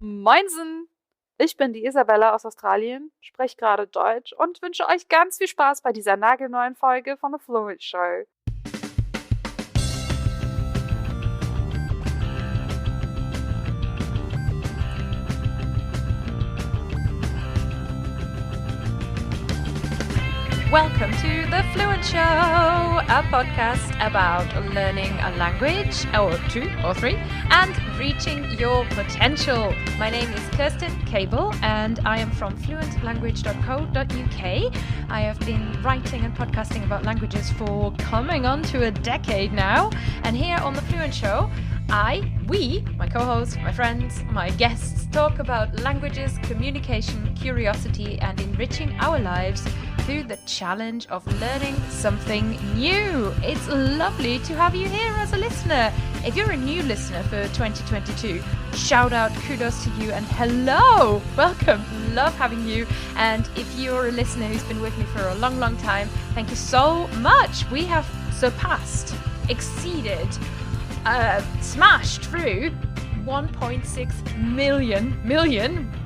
Moinsen! Ich bin die Isabella aus Australien, spreche gerade Deutsch und wünsche euch ganz viel Spaß bei dieser nagelneuen Folge von The Fluent Show. Welcome to The Fluent Show, a podcast about learning a language, or two or three, and reaching your potential. My name is Kerstin Cable, and I am from fluentlanguage.co.uk. I have been writing and podcasting about languages for coming on to a decade now, and here on The Fluent Show, we, my co-hosts, my friends, my guests, talk about languages, communication, curiosity, and enriching our lives through the challenge of learning something new. It's lovely to have you here as a listener. If you're a new listener for 2022, shout out, kudos to you, and hello, welcome, love having you. And if you're a listener who's been with me for a long, long time, thank you so much. We have surpassed, exceeded, smashed through 1.6 million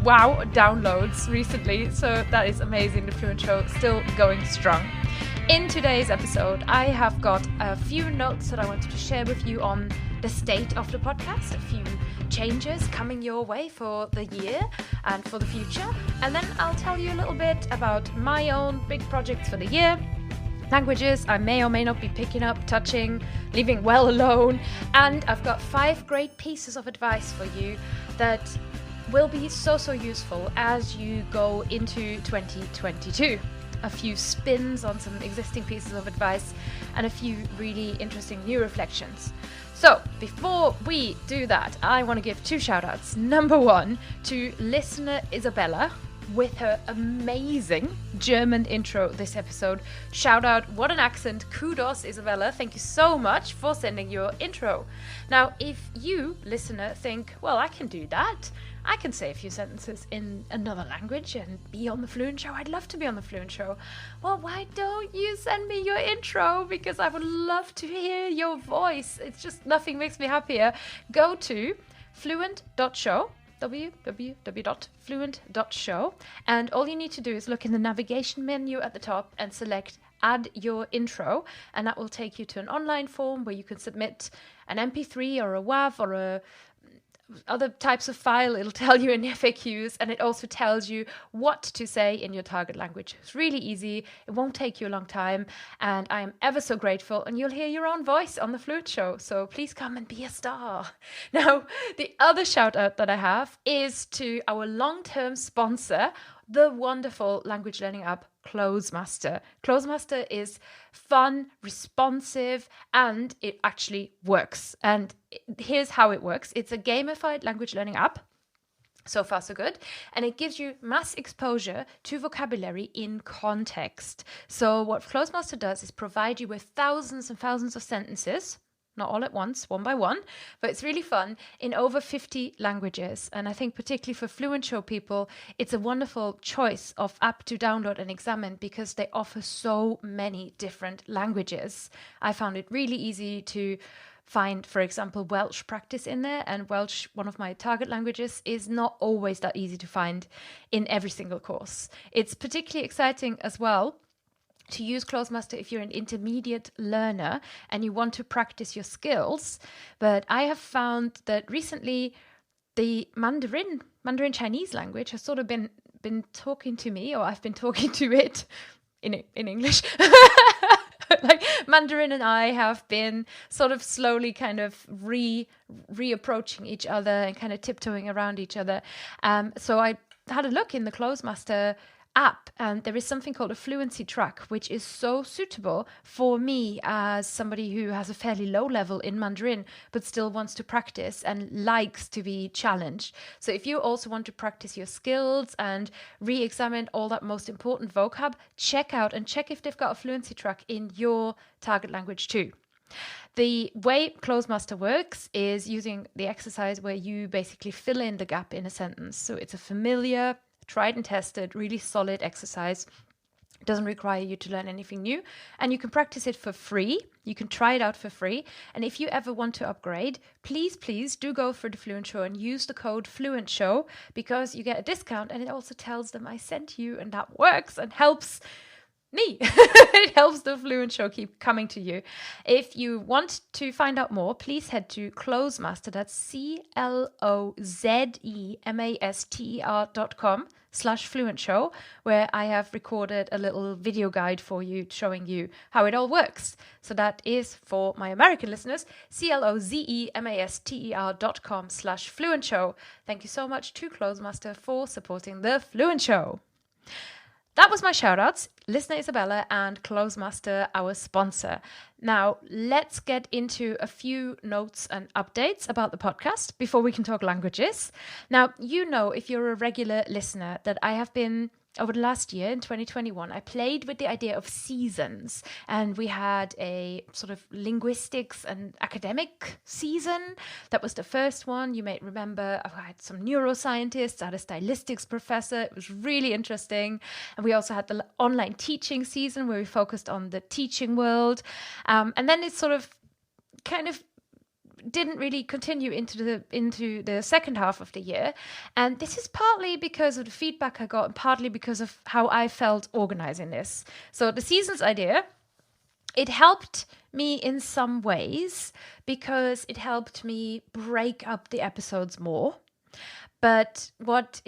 downloads recently, so that is amazing. The Fluent Show still going strong. In today's episode, I have got a few notes that I wanted to share with you on the state of the podcast, a few changes coming your way for the year and for the future, and then I'll tell you a little bit about my own big projects for the year, languages I may or may not be picking up, touching, leaving well alone, and I've got 5 great pieces of advice for you that will be so useful as you go into 2022. A few spins on some existing pieces of advice and a few really interesting new reflections. So before we do that, I want to give 2 shout outs. Number 1 to listener Isabella, with her amazing German intro this episode. Shout out, what an accent. Kudos, Isabella. Thank you so much for sending your intro. Now, if you, listener, think, well, I can do that. I can say a few sentences in another language and be on the Fluent Show. I'd love to be on the Fluent Show. Well, why don't you send me your intro? Because I would love to hear your voice. It's just nothing makes me happier. Go to fluent.show, www.fluent.show, and all you need to do is look in the navigation menu at the top and select add your intro, and that will take you to an online form where you can submit an MP3 or a WAV or a other types of file. It'll tell you in FAQs, and it also tells you what to say in your target language. It's really easy. It won't take you a long time, and I am ever so grateful, and you'll hear your own voice on the Fluent Show, so please come and be a star. Now, the other shout out that I have is to our long-term sponsor, the wonderful language learning app Closemaster. Closemaster is fun, responsive, and it actually works. And here's how it works. It's a gamified language learning app. So far, so good. And it gives you mass exposure to vocabulary in context. So what Closemaster does is provide you with thousands and thousands of sentences, not all at once, one by one, but it's really fun, in over 50 languages. And I think particularly for Fluent Show people, it's a wonderful choice of app to download and examine because they offer so many different languages. I found it really easy to find, for example, Welsh practice in there, and Welsh, one of my target languages, is not always that easy to find in every single course. It's particularly exciting as well to use Closemaster if you're an intermediate learner and you want to practice your skills. But I have found that recently the Mandarin Chinese language has sort of been talking to me, or I've been talking to it in English. Like Mandarin and I have been sort of slowly kind of reapproaching each other and kind of tiptoeing around each other. So I had a look in the Closemaster app, and there is something called a fluency track, which is so suitable for me as somebody who has a fairly low level in Mandarin but still wants to practice and likes to be challenged. So if you also want to practice your skills and re-examine all that most important vocab, check if they've got a fluency track in your target language too. The way Closemaster works is using the exercise where you basically fill in the gap in a sentence. So it's a familiar, tried and tested, really solid exercise It doesn't require you to learn anything new, and you can practice it for free. You can try it out for free. And if you ever want to upgrade, please do go for the Fluent Show and use the code Fluent Show, because you get a discount, and it also tells them I sent you, and that works and helps me. It helps the Fluent Show keep coming to you. If you want to find out more, please head to Closemaster. That's CLOZEMASTER.com/Fluent Show, where I have recorded a little video guide for you showing you how it all works. So that is, for my American listeners, CLOZEMASTER.com/Fluent Show. Thank you so much to Closemaster for supporting the Fluent Show. That was my shout-outs, listener Isabella and Closemaster, our sponsor. Now, let's get into a few notes and updates about the podcast before we can talk languages. Now, you know, if you're a regular listener, that I have been, over the last year, in 2021, I played with the idea of seasons. And we had a sort of linguistics and academic season. That was the first one. You may remember I had some neuroscientists, I had a stylistics professor. It was really interesting. And we also had the online teaching season, where we focused on the teaching world. And then it sort of kind of didn't really continue into the second half of the year. And this is partly because of the feedback I got, and partly because of how I felt organizing this. So the seasons idea, it helped me in some ways because it helped me break up the episodes more. But what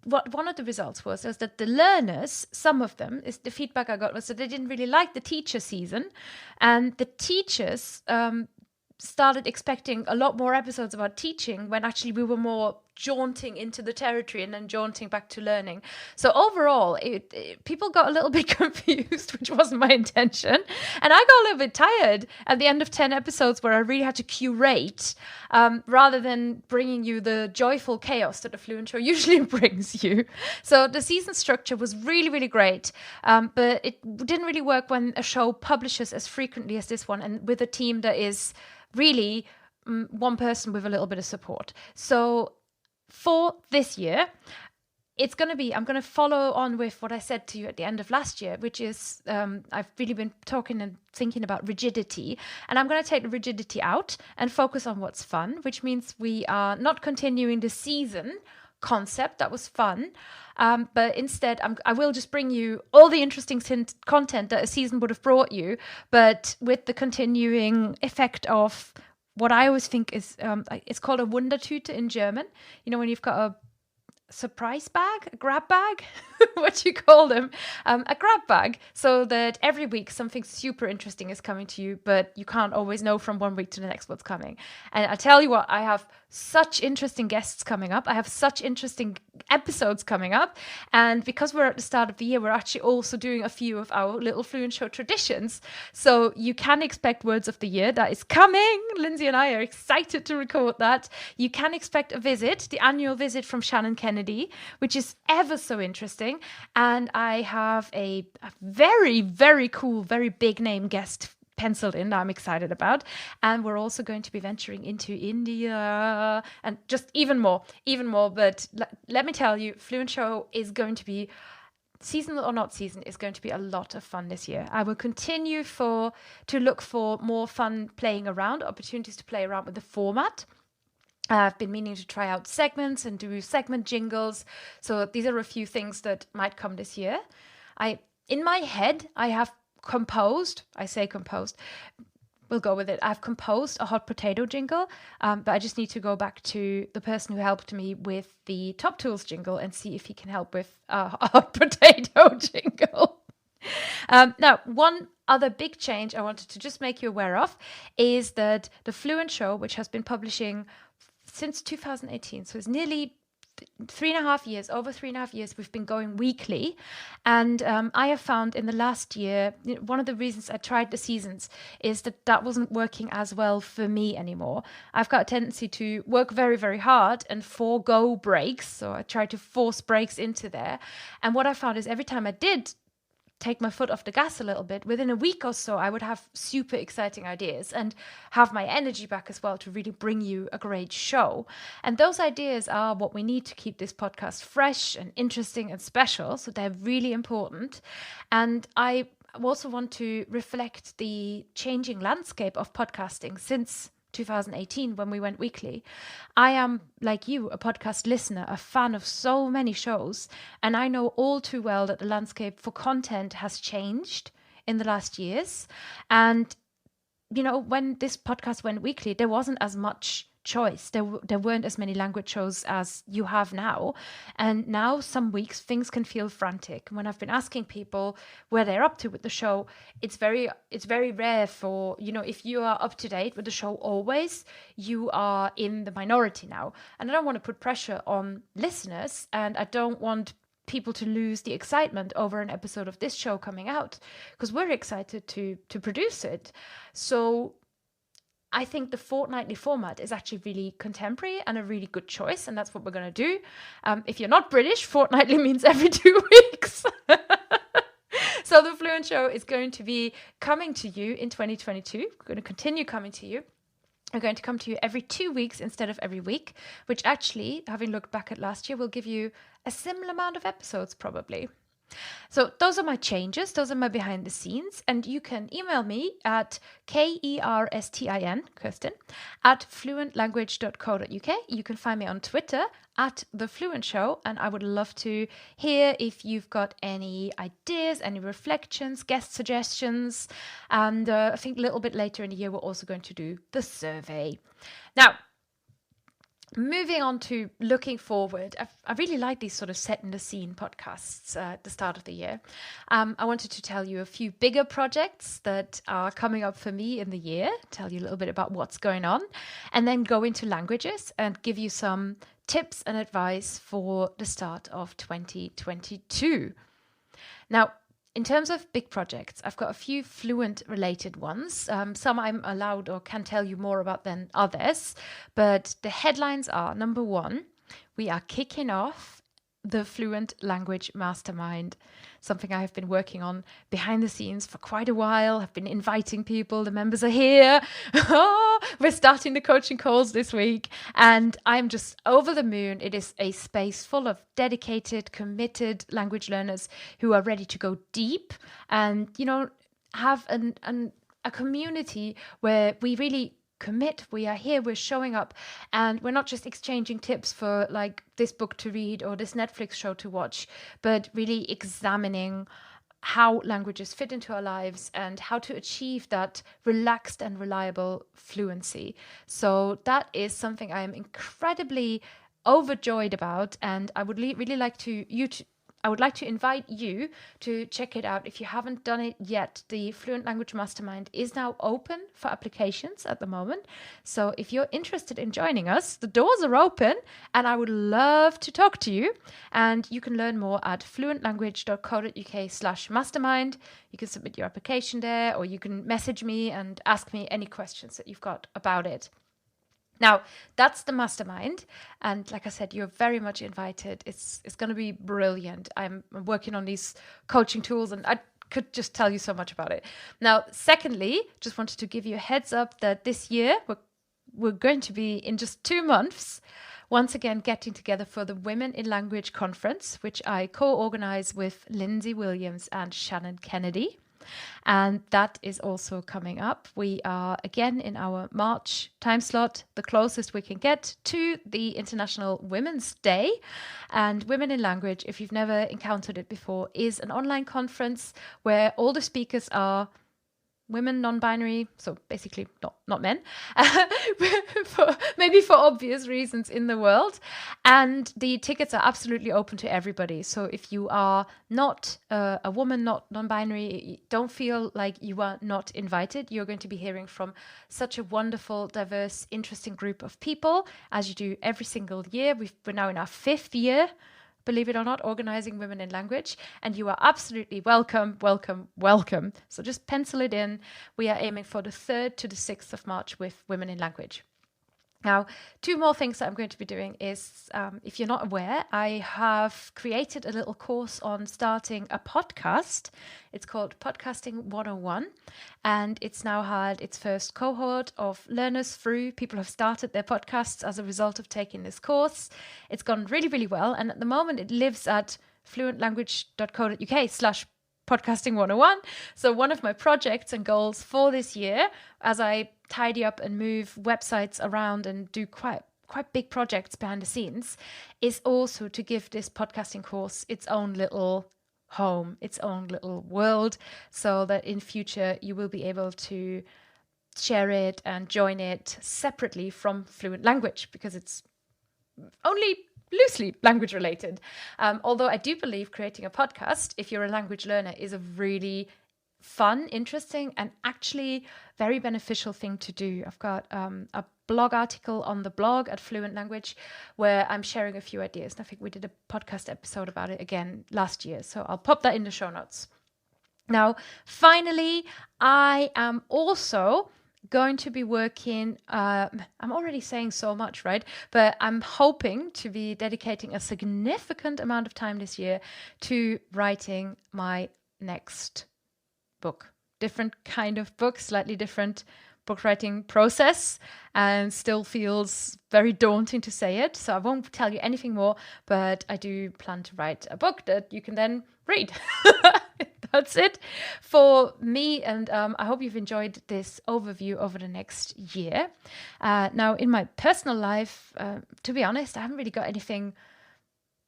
one of the results was that the learners, some of them, is the feedback I got was that they didn't really like the teacher season, and the teachers started expecting a lot more episodes about teaching, when actually we were more jaunting into the territory and then jaunting back to learning. So overall, people got a little bit confused, which wasn't my intention. And I got a little bit tired at the end of 10 episodes, where I really had to curate rather than bringing you the joyful chaos that the Fluent Show usually brings you. So the season structure was really, really great. But it didn't really work when a show publishes as frequently as this one, and with a team that is really one person with a little bit of support. So for this year, I'm going to follow on with what I said to you at the end of last year, which is I've really been talking and thinking about rigidity, and I'm going to take the rigidity out and focus on what's fun, which means we are not continuing the season concept. That was fun. But instead, I will just bring you all the interesting content that a season would have brought you, but with the continuing effect of what I always think is, it's called a Wundertüte in German. You know, when you've got a surprise bag, a grab bag, what do you call them? A grab bag, so that every week something super interesting is coming to you, but you can't always know from one week to the next what's coming. And I tell you what, I have such interesting guests coming up. I have such interesting episodes coming up. And because we're at the start of the year, we're actually also doing a few of our little Fluent Show traditions. So you can expect Words of the Year. That is coming. Lindsay and I are excited to record that. You can expect a visit, the annual visit from Shannon Kennedy, which is ever so interesting. And I have a very, very cool, very big name guest penciled in that I'm excited about. And we're also going to be venturing into India and just even more. But let me tell you, Fluent Show is going to be, seasonal or not season, is going to be a lot of fun this year. I will continue to look for more fun playing around, opportunities to play around with the format. I've been meaning to try out segments and do segment jingles. So these are a few things that might come this year. In my head, I have composed, we'll go with it. I've composed a hot potato jingle, but I just need to go back to the person who helped me with the Top Tools jingle and see if he can help with a hot potato jingle. Now, one other big change I wanted to just make you aware of is that the Fluent Show, which has been publishing since 2018, so it's nearly 3.5 years, over 3.5 years, we've been going weekly. And I have found in the last year, one of the reasons I tried the seasons is that wasn't working as well for me anymore. I've got a tendency to work very, very hard and forego breaks. So I try to force breaks into there. And what I found is every time I did take my foot off the gas a little bit, within a week or so, I would have super exciting ideas and have my energy back as well to really bring you a great show. And those ideas are what we need to keep this podcast fresh and interesting and special. So they're really important. And I also want to reflect the changing landscape of podcasting since 2018 when we went weekly. I am, like you, a podcast listener, a fan of so many shows, and I know all too well that the landscape for content has changed in the last years. And, you know, when this podcast went weekly, there wasn't as much choice. There weren't as many language shows as you have now. And now some weeks things can feel frantic. When I've been asking people where they're up to with the show, it's very rare for, you know, if you are up to date with the show always, you are in the minority now. And I don't want to put pressure on listeners, and I don't want people to lose the excitement over an episode of this show coming out, because we're excited to produce it. So I think the fortnightly format is actually really contemporary and a really good choice, and that's what we're going to do. If you're not British, fortnightly means every 2 weeks. So the Fluent Show is going to be coming to you in 2022. We're going to continue coming to you. We're going to come to you every 2 weeks instead of every week, which actually, having looked back at last year, will give you a similar amount of episodes probably. So those are my changes. Those are my behind the scenes. And you can email me at Kerstin, at fluentlanguage.co.uk. You can find me on Twitter at The Fluent Show. And I would love to hear if you've got any ideas, any reflections, guest suggestions. And I think a little bit later in the year, we're also going to do the survey. Now, moving on to looking forward, I really like these sort of set in the scene podcasts at the start of the year. I wanted to tell you a few bigger projects that are coming up for me in the year, tell you a little bit about what's going on, and then go into languages and give you some tips and advice for the start of 2022. Now, in terms of big projects, I've got a few Fluent related ones. Some I'm allowed or can tell you more about than others. But the headlines are, number one, we are kicking off the Fluent Language Mastermind, something I have been working on behind the scenes for quite a while. I've been inviting people. The members are here. We're starting the coaching calls this week, and I'm just over the moon. It is a space full of dedicated, committed language learners who are ready to go deep and, you know, have a community where we really commit. We are here, we're showing up, and we're not just exchanging tips for like this book to read or this Netflix show to watch, but really examining how languages fit into our lives and how to achieve that relaxed and reliable fluency. So that is something I am incredibly overjoyed about, and I would really like I would like to invite you to check it out if you haven't done it yet. The Fluent Language Mastermind is now open for applications at the moment. So if you're interested in joining us, the doors are open and I would love to talk to you. And you can learn more at fluentlanguage.co.uk/mastermind. You can submit your application there, or you can message me and ask me any questions that you've got about it. Now, that's the mastermind. And like I said, you're very much invited. It's going to be brilliant. I'm working on these coaching tools, and I could just tell you so much about it. Now, secondly, just wanted to give you a heads up that this year we're going to be, in just 2 months, once again getting together for the Women in Language Conference, which I co-organize with Lindsay Williams and Shannon Kennedy. And that is also coming up. We are again in our March time slot, the closest we can get to the International Women's Day. And Women in Language, if you've never encountered it before, is an online conference where all the speakers are women, non-binary, so basically not men, maybe for obvious reasons in the world. And the tickets are absolutely open to everybody. So if you are not a woman, not non-binary, don't feel like you are not invited. You're going to be hearing from such a wonderful, diverse, interesting group of people, as you do every single year. We're now in our 5th year, believe it or not, organizing Women in Language, and you are absolutely welcome. So just pencil it in. We are aiming for the 3rd to the 6th of March with Women in Language. Now, two more things that I'm going to be doing is, if you're not aware, I have created a little course on starting a podcast. It's called Podcasting 101, and it's now had its first cohort of learners through. People have started their podcasts as a result of taking this course. It's gone really, really well, and at the moment it lives at fluentlanguage.co.uk/podcasting 101. So one of my projects and goals for this year, as I tidy up and move websites around and do quite big projects behind the scenes, is also to give this podcasting course its own little home, its own little world, so that in future you will be able to share it and join it separately from Fluent Language, because it's only loosely language related. Although I do believe creating a podcast, if you're a language learner, is a really fun, interesting, and actually very beneficial thing to do. I've got a blog article on the blog at Fluent Language where I'm sharing a few ideas. And I think we did a podcast episode about it again last year. So I'll pop that in the show notes. Now, finally, I am also going to be working, I'm already saying so much, right? But I'm hoping to be dedicating a significant amount of time this year to writing my next book. Different kind of book, slightly different book writing process, and still feels very daunting to say it. So I won't tell you anything more, but I do plan to write a book that you can then read. That's it for me, and I hope you've enjoyed this overview over the next year. Now, in my personal life, to be honest, I haven't really got anything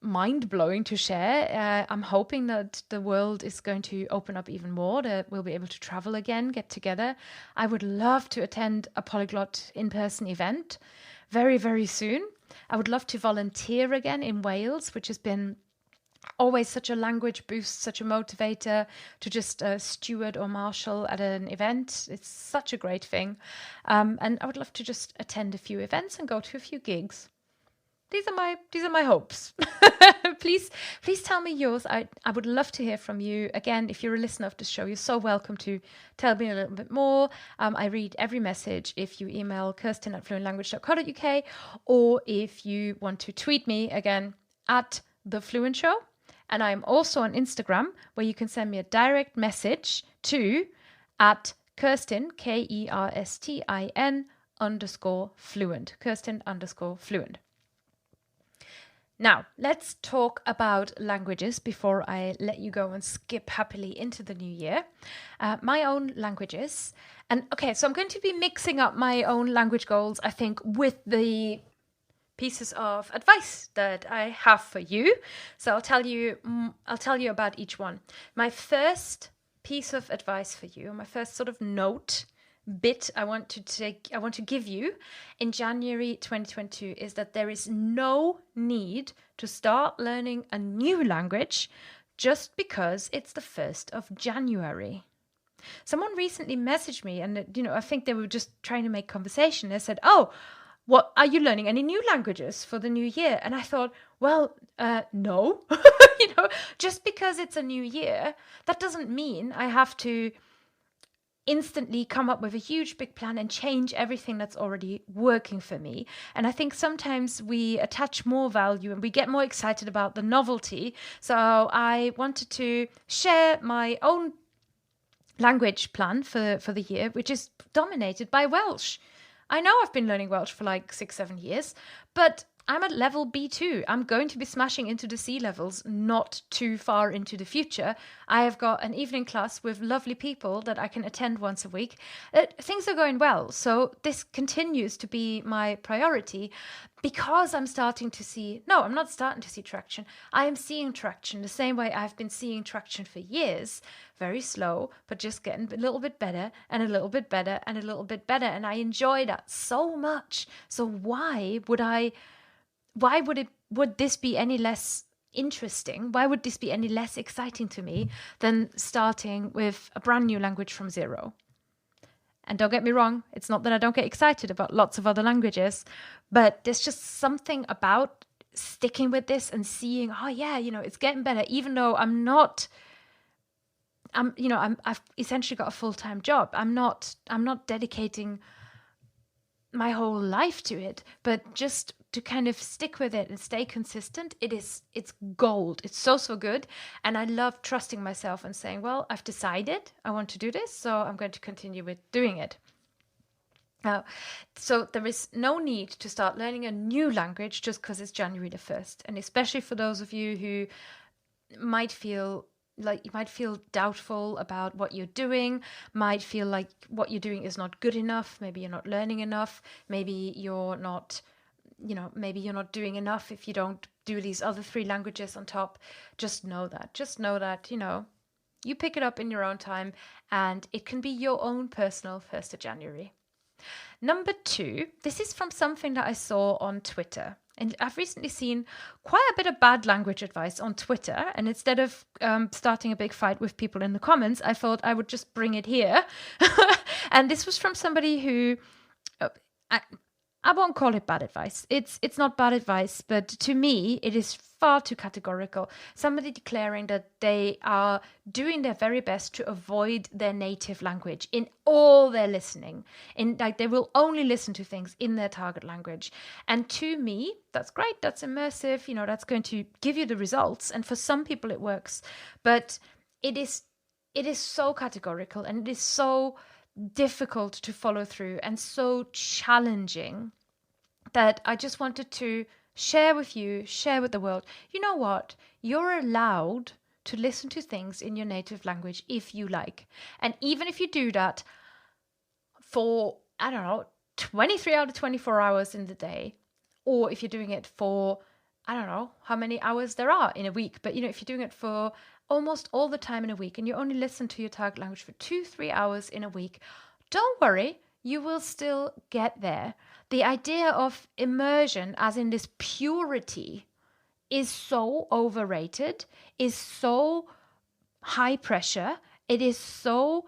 mind-blowing to share. I'm hoping that the world is going to open up even more, that we'll be able to travel again, get together. I would love to attend a polyglot in-person event very, very soon. I would love to volunteer again in Wales, which has been always such a language boost, such a motivator to just steward or marshal at an event. It's such a great thing. And I would love to just attend a few events and go to a few gigs. These are my hopes. Please tell me yours. I would love to hear from you. Again, if you're a listener of this show, you're so welcome to tell me a little bit more. I read every message if you email Kerstin@fluentlanguage.co.uk, or if you want to tweet me, again, at The Fluent Show. And I'm also on Instagram, where you can send me a direct message to @Kerstin, KERSTIN _fluent, Kerstin _fluent. Now, let's talk about languages before I let you go and skip happily into the new year. My own languages. And okay, so I'm going to be mixing up my own language goals, I think, with the pieces of advice that I have for you. So I'll tell you about each one. My first piece of advice for you, my first sort of note bit I want to give you in January 2022 is that there is no need to start learning a new language just because it's the 1st of January. Someone recently messaged me, and I think they were just trying to make conversation. They said, "Oh, what are you learning any new languages for the new year?" And I thought, well, no. Just because it's a new year, that doesn't mean I have to instantly come up with a huge big plan and change everything that's already working for me. And I think sometimes we attach more value and we get more excited about the novelty. So I wanted to share my own language plan for the year, which is dominated by Welsh. I know I've been learning Welsh for like 6-7 years, but I'm at level B2. I'm going to be smashing into the C levels not too far into the future. I have got an evening class with lovely people that I can attend once a week. Things are going well. So this continues to be my priority because I'm starting to see, no, I'm not starting to see traction. I am seeing traction the same way I've been seeing traction for years. Very slow, but just getting a little bit better and a little bit better and a little bit better. And I enjoy that so much. So why would this be any less interesting? Why would this be any less exciting to me than starting with a brand new language from zero? And don't get me wrong, it's not that I don't get excited about lots of other languages, but there's just something about sticking with this and seeing, oh yeah, it's getting better, even though I've essentially got a full-time job. I'm not dedicating my whole life to it, but just to kind of stick with it and stay consistent, it's gold. It's so good. And I love trusting myself and saying, well, I've decided I want to do this, so I'm going to continue with doing it. So there is no need to start learning a new language just because it's January the 1st. And especially for those of you who might feel like you might feel doubtful about what you're doing, might feel like what you're doing is not good enough, maybe you're not learning enough, maybe you're not doing enough if you don't do these other 3 languages on top. Just know that, you pick it up in your own time, and it can be your own personal 1st of January. Number 2, this is from something that I saw on Twitter. And I've recently seen quite a bit of bad language advice on Twitter. And instead of starting a big fight with people in the comments, I thought I would just bring it here. And this was from somebody who... I won't call it bad advice. It's not bad advice, but to me, it is far too categorical. Somebody declaring that they are doing their very best to avoid their native language in all their listening. They will only listen to things in their target language. And to me, that's great. That's immersive. That's going to give you the results. And for some people, it works. But it is so categorical, and it is so difficult to follow through and so challenging that I just wanted to share with the world. You know what? You're allowed to listen to things in your native language if you like. And even if you do that for, 23 out of 24 hours in the day, or if you're doing it for, how many hours there are in a week, but if you're doing it for almost all the time in a week and you only listen to your target language for 2-3 hours in a week, don't worry, you will still get there. The idea of immersion, as in this purity, is so overrated, is so high pressure, it is so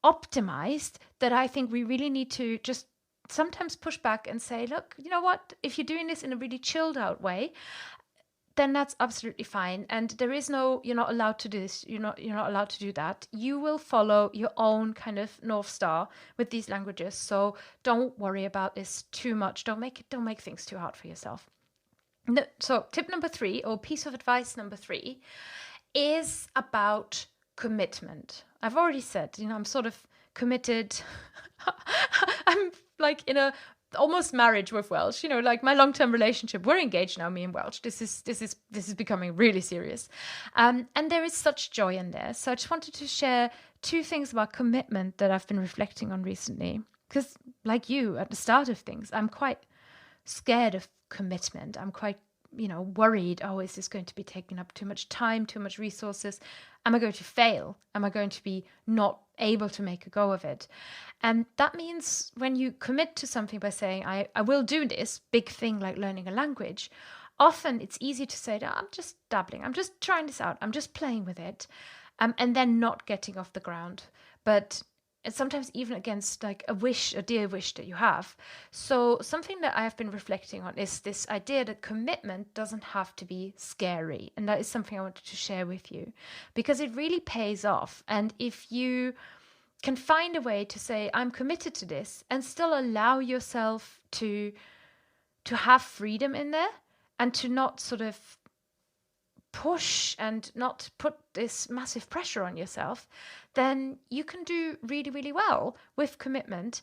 optimized that I think we really need to just sometimes push back and say, look, you know what, if you're doing this in a really chilled out way, then that's absolutely fine. And there is you're not allowed to do this. You're not allowed to do that. You will follow your own kind of North Star with these languages. So don't worry about this too much. Don't make things too hard for yourself. So tip number 3, or piece of advice number 3, is about commitment. I've already said, I'm sort of committed. I'm like in a almost marriage with Welsh, like my long-term relationship. We're engaged now, me and Welsh. This is becoming really serious, and there is such joy in there. So I just wanted to share 2 things about commitment that I've been reflecting on recently, because like you at the start of things, I'm quite scared of commitment. I'm quite worried, is this going to be taking up too much time, too much resources? Am I going to fail? Am I going to be not able to make a go of it? And that means when you commit to something by saying, I will do this big thing like learning a language, often it's easy to say, I'm just dabbling, I'm just trying this out, I'm just playing with it, and then not getting off the ground. But it's sometimes even against like a dear wish that you have. So something that I have been reflecting on is this idea that commitment doesn't have to be scary. And that is something I wanted to share with you, because it really pays off. And if you can find a way to say, I'm committed to this, and still allow yourself to have freedom in there, and to not sort of push and not put this massive pressure on yourself, then you can do really, really well with commitment.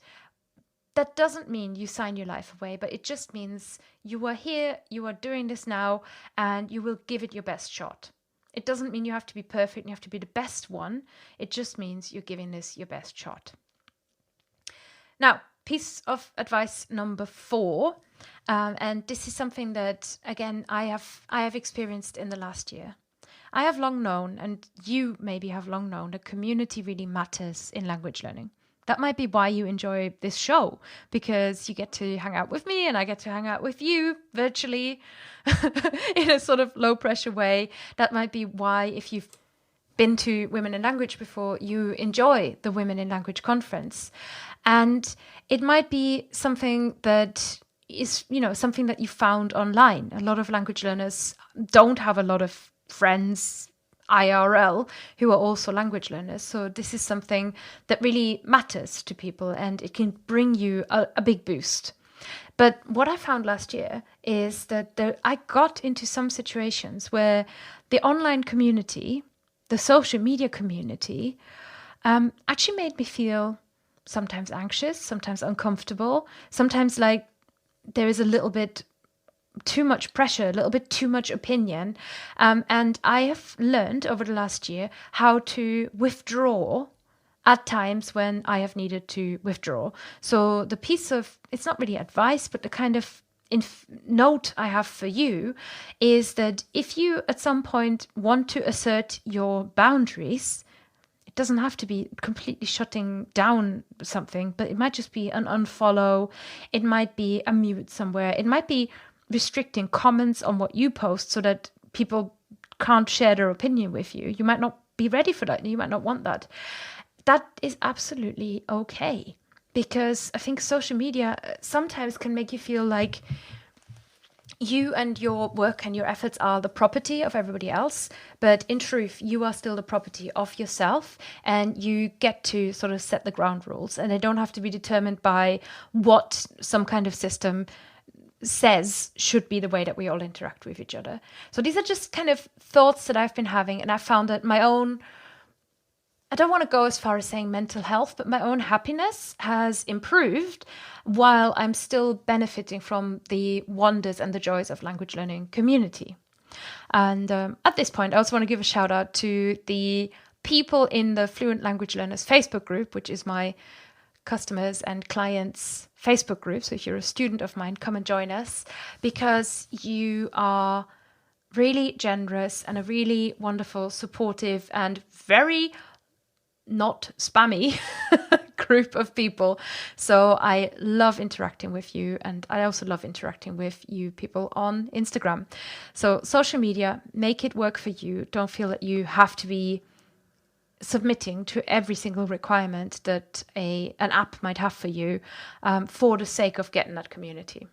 That doesn't mean you sign your life away, but it just means you are here, you are doing this now, and you will give it your best shot. It doesn't mean you have to be perfect, you have to be the best one. It just means you're giving this your best shot. Now, piece of advice number 4, and this is something that, again, I have experienced in the last year. I have long known, and you maybe have long known, that community really matters in language learning. That might be why you enjoy this show, because you get to hang out with me and I get to hang out with you virtually in a sort of low pressure way. That might be why, if you've been to Women in Language before, you enjoy the Women in Language conference. And it might be something that is, something that you found online. A lot of language learners don't have a lot of friends IRL who are also language learners. So this is something that really matters to people, and it can bring you a big boost. But what I found last year is that I got into some situations where the online community, the social media community, actually made me feel sometimes anxious, sometimes uncomfortable, sometimes like there is a little bit too much pressure, a little bit too much opinion. And I have learned over the last year how to withdraw at times when I have needed to withdraw. So the piece of, it's not really advice, but the kind of note I have for you is that if you at some point want to assert your boundaries, it doesn't have to be completely shutting down something, but it might just be an unfollow. It might be a mute somewhere. It might be restricting comments on what you post so that people can't share their opinion with you. You might not be ready for that. You might not want that. That is absolutely okay, because I think social media sometimes can make you feel like you and your work and your efforts are the property of everybody else. But in truth, you are still the property of yourself, and you get to sort of set the ground rules, and they don't have to be determined by what some kind of system says should be the way that we all interact with each other. So these are just kind of thoughts that I've been having, and I found that my own, I don't want to go as far as saying mental health, but my own happiness has improved while I'm still benefiting from the wonders and the joys of language learning community. And at this point, I also want to give a shout out to the people in the Fluent Language Learners Facebook group, which is my customers and clients Facebook group. So if you're a student of mine, come and join us, because you are really generous and a really wonderful, supportive, and very not spammy group of people. So I love interacting with you, and I also love interacting with you people on Instagram. So social media, make it work for you. Don't feel that you have to be submitting to every single requirement that an app might have for you for the sake of getting that community.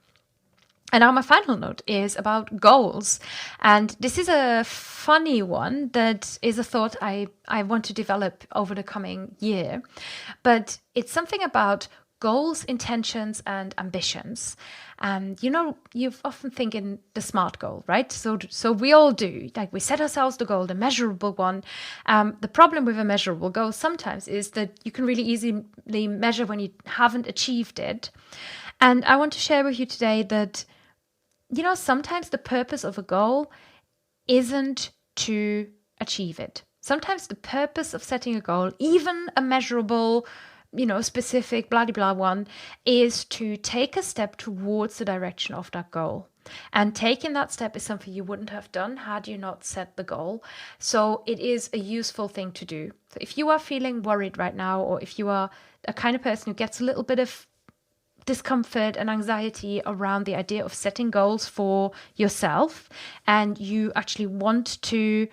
And now my final note is about goals. And this is a funny one that is a thought I want to develop over the coming year. But it's something about goals, intentions, and ambitions. And you often think in the SMART goal, right? So we all do. Like, we set ourselves the goal, the measurable one. The problem with a measurable goal sometimes is that you can really easily measure when you haven't achieved it. And I want to share with you today that, sometimes the purpose of a goal isn't to achieve it. Sometimes the purpose of setting a goal, even a measurable, specific, blah, blah, blah one, is to take a step towards the direction of that goal. And taking that step is something you wouldn't have done had you not set the goal. So it is a useful thing to do. So if you are feeling worried right now, or if you are a kind of person who gets a little bit of discomfort and anxiety around the idea of setting goals for yourself, and you actually want to,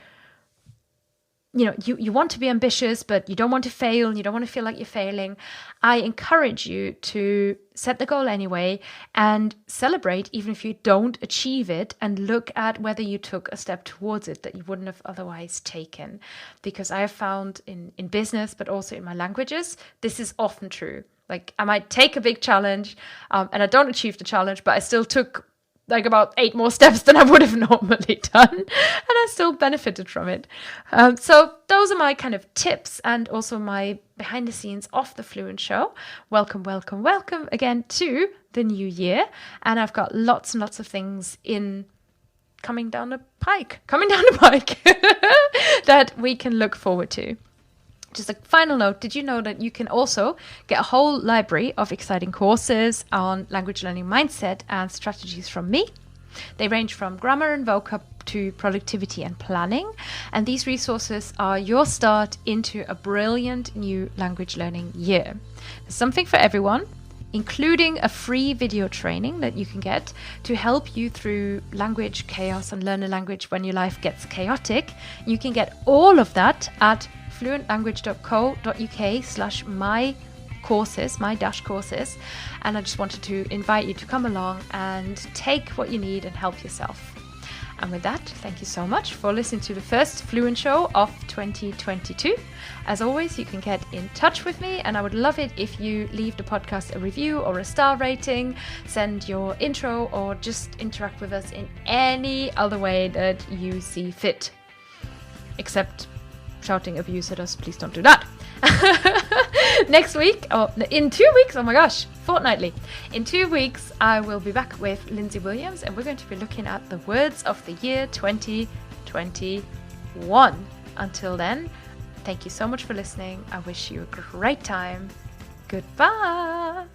you want to be ambitious, but you don't want to fail, and you don't want to feel like you're failing, I encourage you to set the goal anyway and celebrate even if you don't achieve it, and look at whether you took a step towards it that you wouldn't have otherwise taken. Because I have found in business, but also in my languages, this is often true. Like, I might take a big challenge and I don't achieve the challenge, but I still took like about 8 more steps than I would have normally done, and I still benefited from it. So those are my kind of tips, and also my behind the scenes of the Fluent Show. Welcome, welcome, welcome again to the new year. And I've got lots and lots of things coming down the pike that we can look forward to. Just a final note, did you know that you can also get a whole library of exciting courses on language learning mindset and strategies from me? They range from grammar and vocab to productivity and planning. And these resources are your start into a brilliant new language learning year. There's something for everyone, including a free video training that you can get to help you through language chaos and learn a language when your life gets chaotic. You can get all of that at fluentlanguage.co.uk/my-courses. And I just wanted to invite you to come along and take what you need and help yourself. And with that, thank you so much for listening to the first Fluent Show of 2022. As always, you can get in touch with me, and I would love it if you leave the podcast a review or a star rating, send your intro, or just interact with us in any other way that you see fit. Except shouting abuse at us, please don't do that. Next week, or in 2 weeks, oh my gosh, fortnightly. In 2 weeks, I will be back with Lindsay Williams, and we're going to be looking at the words of the year 2021. Until then, thank you so much for listening. I wish you a great time. Goodbye.